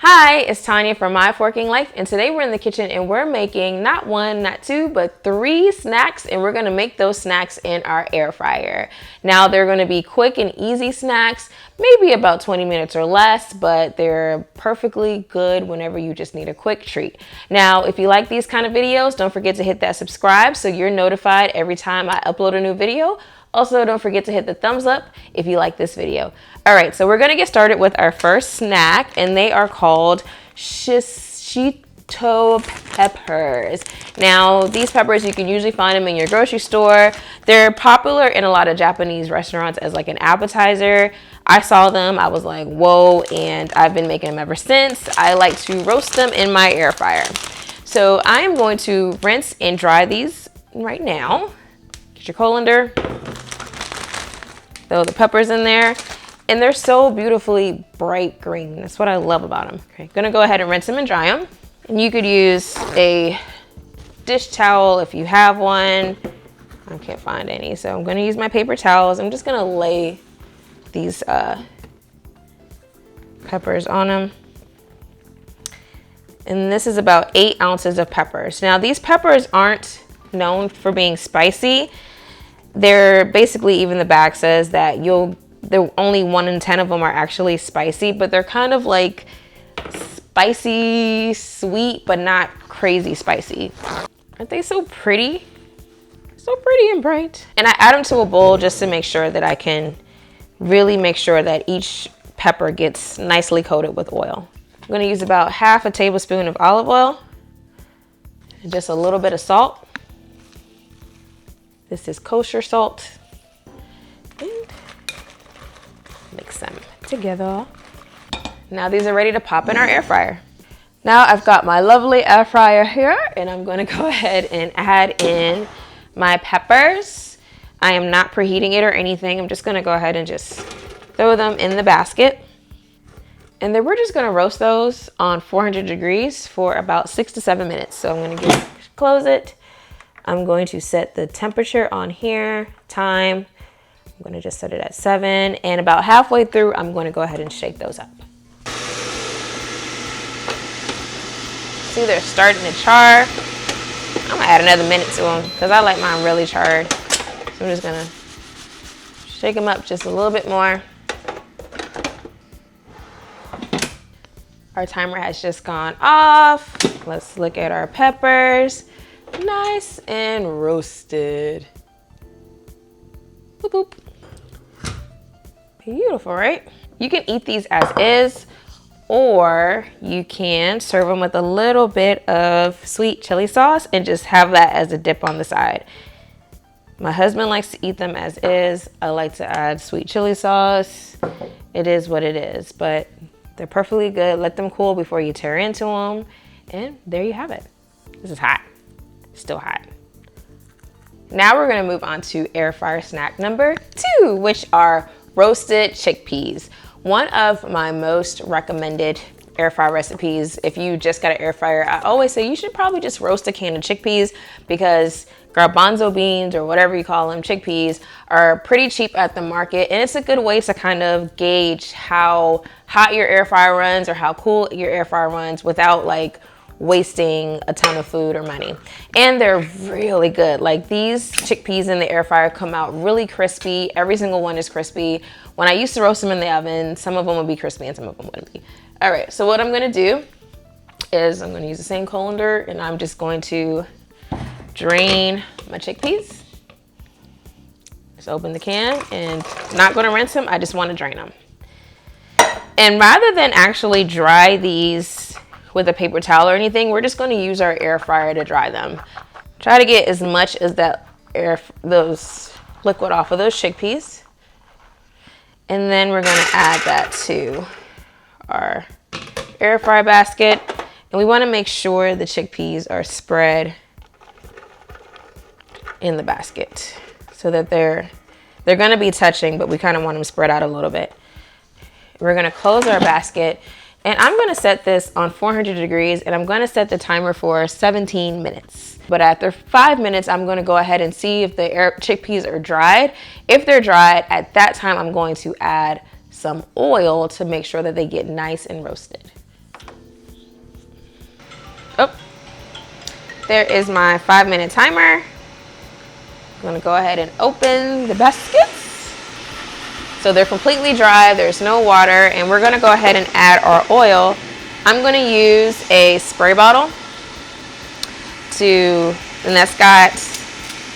Hi, it's Tanya from My Forking Life, and today we're in the kitchen and we're making not one, not two, but 3 snacks, and we're gonna make those snacks in our air fryer. Now, they're gonna be quick and easy snacks, maybe about 20 minutes or less, but they're perfectly good whenever you just need a quick treat. Now, if you like these kind of videos, don't forget to hit that subscribe so you're notified every time I upload a new video. Also, don't forget to hit the thumbs up if you like this video. All right, so we're gonna get started with our first snack, and they are called shishito peppers. Now, these peppers, you can usually find them in your grocery store. They're popular in a lot of Japanese restaurants as like an appetizer. I saw them, I was like, whoa, and I've been making them ever since. I like to roast them in my air fryer. So I am going to rinse and dry these right now. Get your colander. Throw the peppers in there, and they're so beautifully bright green. That's what I love about them. Okay, gonna go ahead and rinse them and dry them. And you could use a dish towel if you have one. I can't find any, so I'm gonna use my paper towels. I'm just gonna lay these peppers on them. And this is about 8 ounces of peppers. Now, these peppers aren't known for being spicy. They're basically, even the bag says that only 1 in 10 of them are actually spicy, but they're kind of like spicy, sweet, but not crazy spicy. Aren't they so pretty? So pretty and bright. And I add them to a bowl just to make sure that I can really make sure that each pepper gets nicely coated with oil. I'm gonna use about half a tablespoon of olive oil and just a little bit of salt. This is kosher salt. And mix them together. Now these are ready to pop in our air fryer. Now I've got my lovely air fryer here, and I'm gonna go ahead and add in my peppers. I am not preheating it or anything. I'm just gonna go ahead and just throw them in the basket. And then we're just gonna roast those on 400 degrees for about 6 to 7 minutes. So I'm gonna close it. I'm going to set the temperature on here, time. I'm gonna just set it at 7, and about halfway through, I'm gonna go ahead and shake those up. See, they're starting to char. I'm gonna add another minute to them because I like mine really charred. So I'm just gonna shake them up just a little bit more. Our timer has just gone off. Let's look at our peppers. Nice and roasted. Boop, boop. Beautiful, right? You can eat these as is, or you can serve them with a little bit of sweet chili sauce and just have that as a dip on the side. My husband likes to eat them as is. I like to add sweet chili sauce. It is what it is, but they're perfectly good. Let them cool before you tear into them. And there you have it. This is hot. Still hot. Now we're gonna move on to air fryer snack number 2, which are roasted chickpeas. One of my most recommended air fryer recipes. If you just got an air fryer, I always say you should probably just roast a can of chickpeas, because garbanzo beans, or whatever you call them, chickpeas, are pretty cheap at the market, and it's a good way to kind of gauge how hot your air fryer runs or how cool your air fryer runs without like wasting a ton of food or money. And they're really good. Like, these chickpeas in the air fryer come out really crispy. Every single one is crispy. When I used to roast them in the oven, some of them would be crispy and some of them wouldn't be. All right, so what I'm gonna do is I'm gonna use the same colander, and I'm just going to drain my chickpeas. Just open the can, and not gonna rinse them, I just wanna drain them. And rather than actually dry these with a paper towel or anything, we're just going to use our air fryer to dry them. Try to get as much as those liquid off of those chickpeas. And then we're going to add that to our air fry basket. And we want to make sure the chickpeas are spread in the basket so that they're going to be touching, but we kind of want them spread out a little bit. We're going to close our basket. And I'm gonna set this on 400 degrees, and I'm gonna set the timer for 17 minutes. But after 5 minutes, I'm gonna go ahead and see if the chickpeas are dried. If they're dried, at that time, I'm going to add some oil to make sure that they get nice and roasted. Oh, there is my 5-minute timer. I'm gonna go ahead and open the baskets. So they're completely dry, there's no water, and we're gonna go ahead and add our oil. I'm gonna use a spray bottle and that's got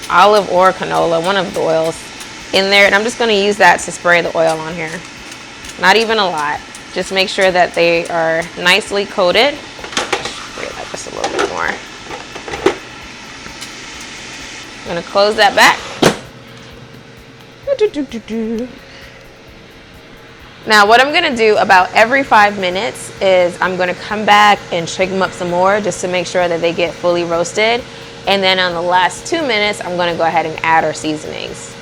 olive or canola, one of the oils in there, and I'm just gonna use that to spray the oil on here. Not even a lot. Just make sure that they are nicely coated. Spray that just a little bit more. I'm gonna close that back. Now what I'm gonna do about every 5 minutes is I'm gonna come back and shake them up some more just to make sure that they get fully roasted. And then on the last 2 minutes, I'm gonna go ahead and add our seasonings.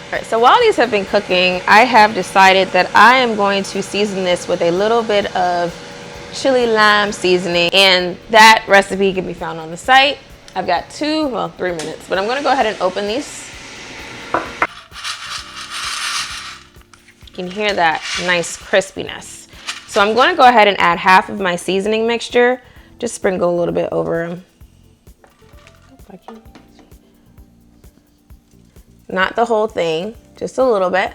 All right, so while these have been cooking, I have decided that I am going to season this with a little bit of chili lime seasoning, and that recipe can be found on the site. I've got 3 minutes, but I'm gonna go ahead and open these. You can hear that nice crispiness. So I'm going to go ahead and add half of my seasoning mixture. Just sprinkle a little bit over them. Not the whole thing, just a little bit.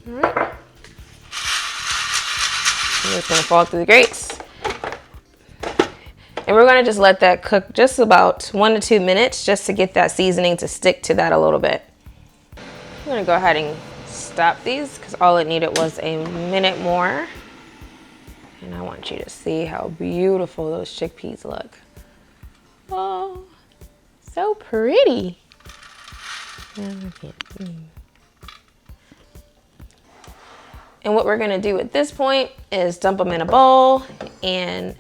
All right. I'm just going to fall through the grates. And we're going to just let that cook just about 1 to 2 minutes just to get that seasoning to stick to that a little bit. I'm gonna go ahead and stop these because all it needed was a minute more. And I want you to see how beautiful those chickpeas look. Oh, so pretty. And what we're gonna do at this point is dump them in a bowl and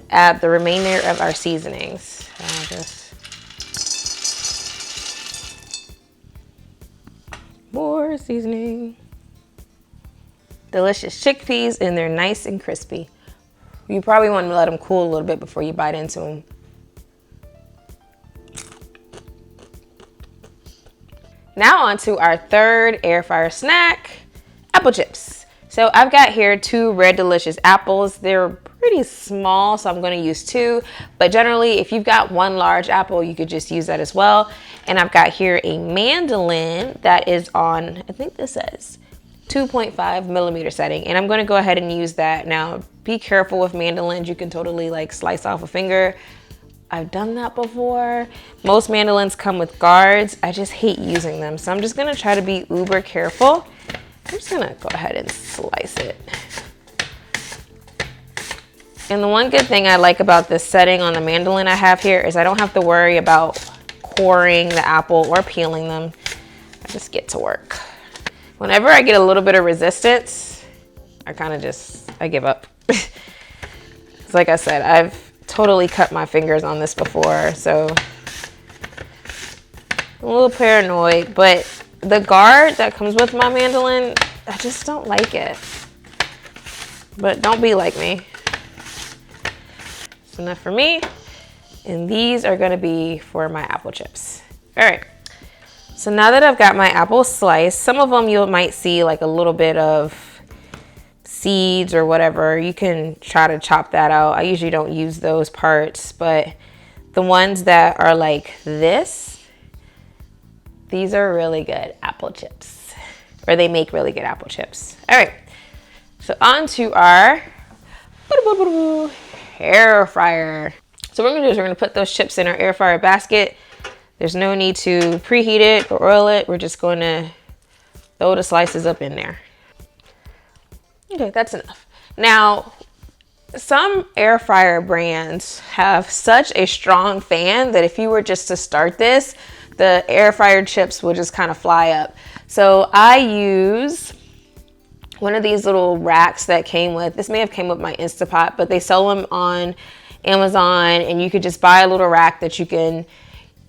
add the remainder of our seasonings. More seasoning. Delicious chickpeas, and they're nice and crispy. You probably want to let them cool a little bit before you bite into them. Now on to our third air fryer snack, apple chips. So I've got here 2 red delicious apples. They're pretty small, so I'm going to use 2, but generally if you've got 1 large apple, you could just use that as well. And I've got here a mandolin that is on, I think this says 2.5 millimeter setting, and I'm going to go ahead and use that. Now be careful with mandolins, you can totally like slice off a finger. I've done that before. Most mandolins come with guards. I just hate using them, so I'm just going to try to be uber careful. I'm just going to go ahead and slice it. And the one good thing I like about this setting on the mandolin I have here is I don't have to worry about coring the apple or peeling them. I just get to work. Whenever I get a little bit of resistance, I give up. It's like I said, I've totally cut my fingers on this before, so I'm a little paranoid, but the guard that comes with my mandolin, I just don't like it. But don't be like me. That's enough for me. And these are gonna be for my apple chips. All right, so now that I've got my apple sliced, some of them you might see like a little bit of seeds or whatever. You can try to chop that out. I usually don't use those parts, but the ones that are like this, these are really good apple chips, or they make really good apple chips. All right, so on to our air fryer. So what we're gonna do is we're gonna put those chips in our air fryer basket. There's no need to preheat it or oil it. We're just gonna throw the slices up in there. Okay, that's enough. Now, some air fryer brands have such a strong fan that if you were just to start this, the air fryer chips will just kind of fly up. So I use one of these little racks that came with, this may have came with my Instapot, but they sell them on Amazon, and you could just buy a little rack that you can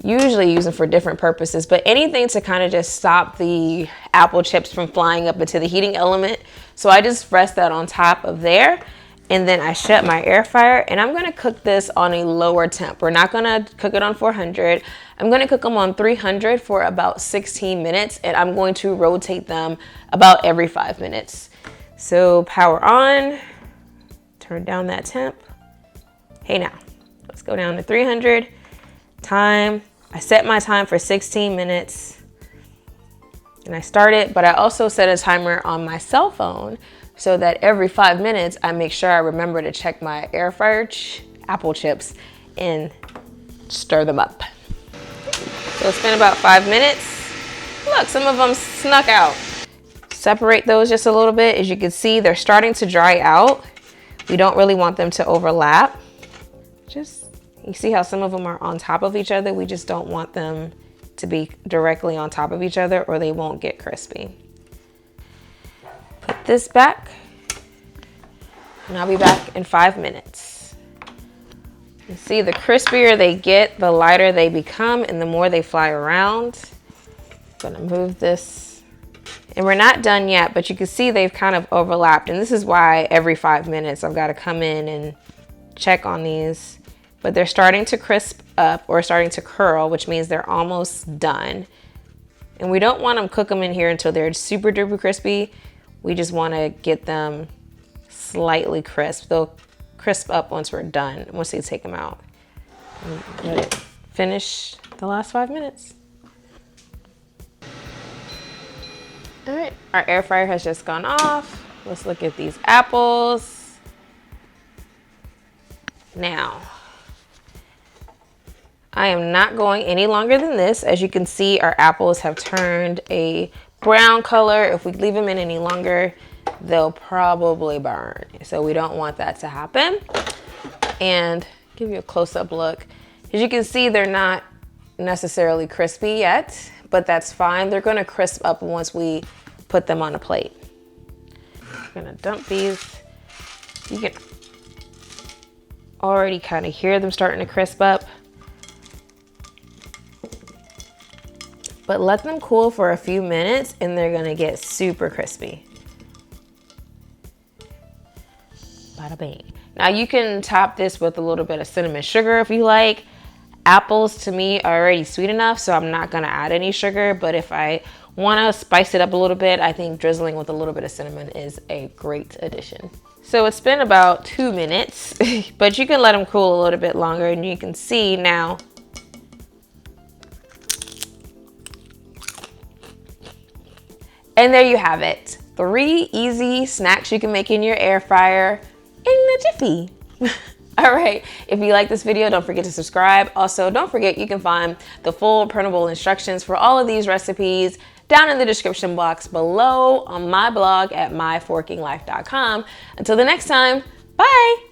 usually use them for different purposes, but anything to kind of just stop the apple chips from flying up into the heating element. So I just rest that on top of there, and then I shut my air fryer, and I'm gonna cook this on a lower temp. We're not gonna cook it on 400. I'm gonna cook them on 300 for about 16 minutes, and I'm going to rotate them about every 5 minutes. So power on, turn down that temp. Hey now, let's go down to 300. Time, I set my time for 16 minutes and I start it, but I also set a timer on my cell phone so that every 5 minutes I make sure I remember to check my air fryer apple chips and stir them up. So it's been about 5 minutes. Look, some of them snuck out. Separate those just a little bit. As you can see, they're starting to dry out. We don't really want them to overlap. You see how some of them are on top of each other? We just don't want them to be directly on top of each other or they won't get crispy. Put this back and I'll be back in 5 minutes. You see, the crispier they get, the lighter they become and the more they fly around. I'm gonna move this. And we're not done yet, but you can see they've kind of overlapped. And this is why every 5 minutes I've got to come in and check on these. But they're starting to crisp up or starting to curl, which means they're almost done. And we don't want to cook them in here until they're super duper crispy. We just want to get them slightly crisp. They'll crisp up once we're done, once we take them out. Let it finish the last 5 minutes. All right, our air fryer has just gone off. Let's look at these apples. Now, I am not going any longer than this. As you can see, our apples have turned a brown color. If we leave them in any longer, they'll probably burn. So we don't want that to happen. And give you a close-up look. As you can see, they're not necessarily crispy yet, but that's fine. They're gonna crisp up once we put them on a plate. I'm gonna dump these. You can already kind of hear them starting to crisp up. But let them cool for a few minutes and they're gonna get super crispy. Bada bing. Now you can top this with a little bit of cinnamon sugar if you like. Apples to me are already sweet enough, so I'm not gonna add any sugar, but if I wanna spice it up a little bit, I think drizzling with a little bit of cinnamon is a great addition. So it's been about 2 minutes, but you can let them cool a little bit longer and you can see now and there you have it. 3 easy snacks you can make in your air fryer in a jiffy. All right, if you like this video, don't forget to subscribe. Also, don't forget you can find the full printable instructions for all of these recipes down in the description box below on my blog at myforkinglife.com. Until the next time, bye.